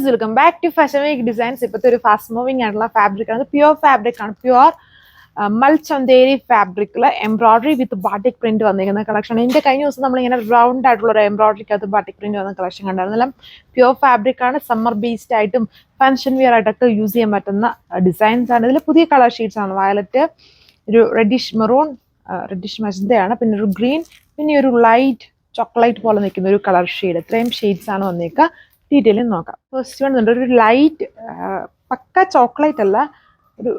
Welcome back to fashion week designs. ഇപ്പോഴത്തെ ഒരു fast moving ആയിട്ടുള്ള ഫാബ്രിക് ആണ്. പ്യുവർ ഫാബ്രിക് ആണ്. പ്യുവർ മൽചന്തേരി ഫാബ്രിക്കിൽ എംബ്രോയിഡറി വിത്ത് ബാട്ടിക് പ്രിന്റ് വന്നിരിക്കുന്ന കളക്ഷൻ. ഇതിന്റെ കഴിഞ്ഞ ദിവസം നമ്മളിങ്ങനെ റൗണ്ട് ആയിട്ടുള്ള ഒരു എംബ്രോയിഡറിക്കകത്ത് ബാട്ടിക് പ്രിന്റ് വന്ന കളക്ഷൻ കണ്ടായിരുന്നു. എല്ലാം പ്യുവർ ഫാബ്രിക് ആണ്. സമ്മർ ബേസ്ഡ് ആയിട്ടും ഫംഗ്ഷൻ വെയർ ആയിട്ടൊക്കെ യൂസ് ചെയ്യാൻ പറ്റുന്ന ഡിസൈൻസ് ആണ്. ഇതിൽ പുതിയ കളർ ഷീറ്റ്സ് ആണ്. വയലറ്റ്, ഒരു റെഡിഷ് മെറൂൺ, റെഡിഷ് മജന്തയാണ്, പിന്നെ ഒരു ഗ്രീൻ, പിന്നെ ഒരു ലൈറ്റ് ചോക്ലേറ്റ് പോലെ നിൽക്കുന്ന ഒരു കളർ ഷെയ്ഡ്. ഇത്രയും ഷെയ്ഡ്സ് ആണ് വന്നേക്കുക. ഡീറ്റെയിലും നോക്കാം. ഫസ്റ്റ് വൺ ഒരു ലൈറ്റ് പക്ക ചോക്ലേറ്റ് അല്ല, ഒരു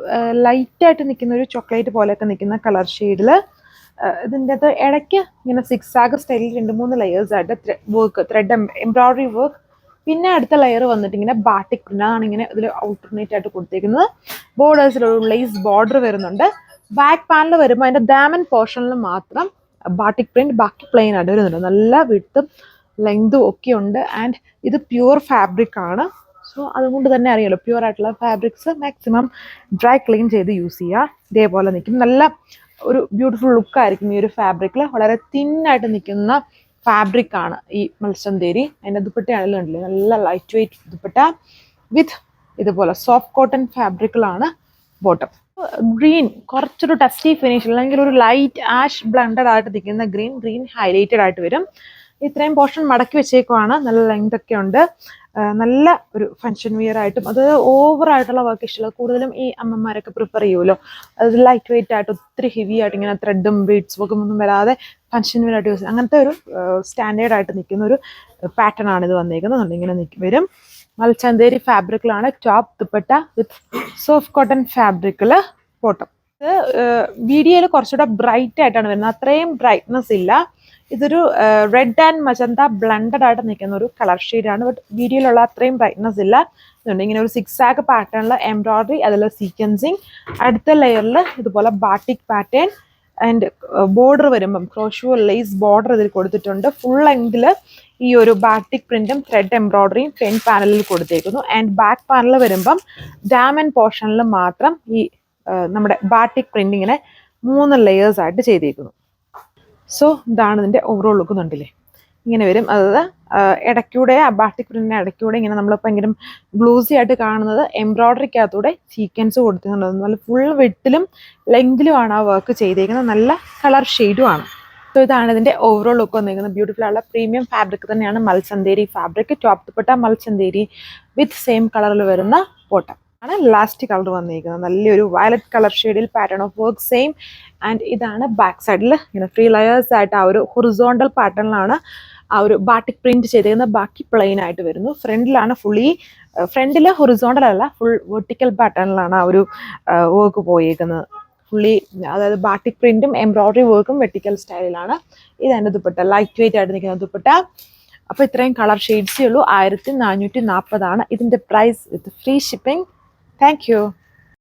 ലൈറ്റായിട്ട് നിൽക്കുന്ന ഒരു ചോക്ലേറ്റ് പോലെയൊക്കെ നിൽക്കുന്ന കളർ ഷെയ്ഡിൽ ഇതിൻ്റെ അത് ഇടയ്ക്ക് ഇങ്ങനെ സിക്സ് ആഗ് സ്റ്റൈലിൽ 2-3 ലെയേഴ്സ് ആയിട്ട് വർക്ക്, ത്രെഡ് എംബ്രോയിഡറി വർക്ക്. പിന്നെ അടുത്ത ലെയർ വന്നിട്ട് ഇങ്ങനെ ബാട്ടിക് പ്രിന്റ് ആണ് ഇങ്ങനെ ഇതിൽ ഔൾട്ടർനേറ്റ് ആയിട്ട് കൊടുത്തേക്കുന്നത്. ബോർഡേഴ്സിലൊരു ലേസ് ബോർഡർ വരുന്നുണ്ട്. ബാക്ക് പാനൽ വരുമ്പോൾ അതിൻ്റെ ദാമൻ പോർഷനിൽ മാത്രം ബാട്ടിക് പ്രിന്റ്, ബാക്കി പ്ലെയിൻ ആയിട്ട് വരുന്നുണ്ട്. നല്ല വിട്ടും ലെങ്തും ഒക്കെ ഉണ്ട്. ആൻഡ് ഇത് പ്യുവർ ഫാബ്രിക് ആണ്. സോ അതുകൊണ്ട് തന്നെ അറിയാലോ, പ്യുവർ ആയിട്ടുള്ള ഫാബ്രിക്സ് മാക്സിമം ഡ്രൈ ക്ലീൻ ചെയ്ത് യൂസ് ചെയ്യുക. ഇതേപോലെ നിൽക്കും. നല്ല ഒരു ബ്യൂട്ടിഫുൾ ലുക്കായിരിക്കും ഈ ഒരു ഫാബ്രിക്കിൽ. വളരെ തിന്നായിട്ട് നിൽക്കുന്ന ഫാബ്രിക് ആണ് ഈ മൽചന്തേരി. അതിൻ്റെ ദുപ്പട്ടയാണെങ്കിലും ഉണ്ടല്ലേ, നല്ല ലൈറ്റ് വെയിറ്റ് ദുപ്പട്ട വിത്ത് ഇതുപോലെ സോഫ്റ്റ് കോട്ടൺ ഫാബ്രിക്കിലാണ് ബോട്ടം. ഗ്രീൻ കുറച്ചൊരു ടസ്റ്റി ഫിനിഷ്, അല്ലെങ്കിൽ ഒരു ലൈറ്റ് ആഷ് ബ്ലണ്ടഡ് ആയിട്ട് നിൽക്കുന്ന ഗ്രീൻ ഹൈലൈറ്റഡ് ആയിട്ട് വരും. ഇത്രയും പോർഷൻ മടക്കി വെച്ചേക്കുവാണ്. നല്ല ലെങ്ത് ഒക്കെ ഉണ്ട്. നല്ല ഒരു ഫംഗ്ഷൻ വെയർ ആയിട്ടും, അത് ഓവർ ആയിട്ടുള്ള വർക്ക് ഇഷ്ടമുള്ള കൂടുതലും ഈ അമ്മമാരൊക്കെ പ്രിഫർ ചെയ്യുമല്ലോ. അത് ലൈറ്റ് വെയിറ്റ് ആയിട്ട് ഒത്തിരി ഹെവി ആയിട്ട് ഇങ്ങനെ ത്രെഡും ബീഡ്സ് വർക്കും ഒന്നും വരാതെ ഫംഗ്ഷൻ വെയർ ആയിട്ട് യൂസ് ചെയ്യും. അങ്ങനത്തെ ഒരു സ്റ്റാൻഡേർഡ് ആയിട്ട് നിൽക്കുന്ന ഒരു പാറ്റേൺ ആണ് ഇത് വന്നേക്കുന്നത്. ഇങ്ങനെ വരും. മൽചന്തേരി ഫാബ്രിക്കിലാണ് top, dupatta with soft cotton ഫാബ്രിക്കിൽ ബോട്ടം. ഇത് വീഡിയോയിൽ കുറച്ചുകൂടെ ബ്രൈറ്റ് ആയിട്ടാണ് വരുന്നത്. അത്രയും ബ്രൈറ്റ്നെസ് ഇല്ല. ഇതൊരു റെഡ് ആൻഡ് മജന്ത ബ്ലണ്ടഡ് ആയിട്ട് നിൽക്കുന്ന ഒരു കളർ ഷെയ്ഡാണ്. ബട്ട് വീഡിയോയിലുള്ള അത്രയും ബ്രൈറ്റ്നെസ് ഇല്ല. ഇതുണ്ട് ഇങ്ങനെ ഒരു സിക്സ് ആഗ് പാറ്റേണിൽ എംബ്രോയിഡറി, അതിൽ സീക്വൻസിങ്. അടുത്ത ലെയറിൽ ഇതുപോലെ ബാട്ടിക് പാറ്റേൺ ആൻഡ് ബോർഡർ വരുമ്പം ക്രോഷോ ലേസ് ബോർഡർ ഇതിൽ കൊടുത്തിട്ടുണ്ട്. ഫുൾ ലെങ്തിൽ ഈ ഒരു ബാട്ടിക് പ്രിന്റും ത്രെഡ് എംബ്രോയിഡറിയും ഫ്രണ്ട് പാനലിൽ കൊടുത്തേക്കുന്നു. ആൻഡ് ബാക്ക് പാനൽ വരുമ്പം ഡാമൻ പോർഷനിൽ മാത്രം ഈ നമ്മുടെ ബാട്ടിക് പ്രിന്റ് ഇങ്ങനെ 3 ലെയേഴ്സ് ആയിട്ട് ചെയ്തേക്കുന്നു. സോ ഇതാണ് ഇതിൻ്റെ ഓവറോൾ ലുക്ക്. കണ്ടില്ലേ, ഇങ്ങനെ വരും. അതായത് ഇടയ്ക്കൂടെ ആ ബാട്ടിക് പ്രിന്റിൻ്റെ ഇടയ്ക്കൂടെ ഇങ്ങനെ നമ്മളിപ്പോൾ ഭയങ്കര ഗ്ലൂസി ആയിട്ട് കാണുന്നത് എംബ്രോയിഡറിക്കകത്തൂടെ സീക്വൻസ് കൊടുത്തിട്ടുണ്ട്. നല്ല ഫുൾ വിട്ടിലും ലെങ്തിലുമാണ് ആ വർക്ക് ചെയ്തേക്കുന്നത്. നല്ല കളർ ഷെയ്ഡും ആണ്. സോ ഇതാണ് ഇതിൻ്റെ ഓവറോൾ ലുക്ക് വന്നിരിക്കുന്നത്. ബ്യൂട്ടിഫുൾ ആയുള്ള പ്രീമിയം ഫാബ്രിക് തന്നെയാണ് മൽചന്തേരി ഫാബ്രിക്. ടോപ്പ് ദുപ്പട്ട മൽചന്തേരി വിത്ത് സെയിം കളറിൽ വരുന്ന ബോട്ടം ആണ്. ലാസ്റ്റ് കളർ വന്നിരിക്കുന്നത് നല്ലൊരു വയലറ്റ് കളർ ഷെയ്ഡിൽ pattern of work same. And ഇതാണ് ബാക്ക് സൈഡിൽ ഇങ്ങനെ 3 ലെയേഴ്സ് ആയിട്ട് ആ ഒരു ഹൊറിസോണ്ടൽ പാറ്റേണിലാണ് ആ ഒരു ബാട്ടിക് പ്രിന്റ് ചെയ്തിരിക്കുന്നത്. ബാക്കി പ്ലെയിൻ ആയിട്ട് വരുന്നു. ഫ്രണ്ടിലാണ് ഫ്രണ്ടിൽ ഹൊറിസോണ്ടൽ അല്ല, ഫുൾ വെർട്ടിക്കൽ പാറ്റേണിലാണ് ആ ഒരു വർക്ക് പോയേക്കുന്നത്. ഫുള്ളി അതായത് ബാട്ടിക് പ്രിന്റും എംബ്രോയിഡറി വർക്കും വെർട്ടിക്കൽ സ്റ്റൈലിലാണ്. ഇതെൻ്റെ ദുപ്പട്ട, ലൈറ്റ് വെയിറ്റ് ആയിട്ട് നിൽക്കുന്ന ദുപ്പട്ട. അപ്പോൾ ഇത്രയും കളർ ഷെയ്ഡ്സേ ഉള്ളൂ. 1440 ആണ് ഇതിൻ്റെ price with free shipping. Thank U.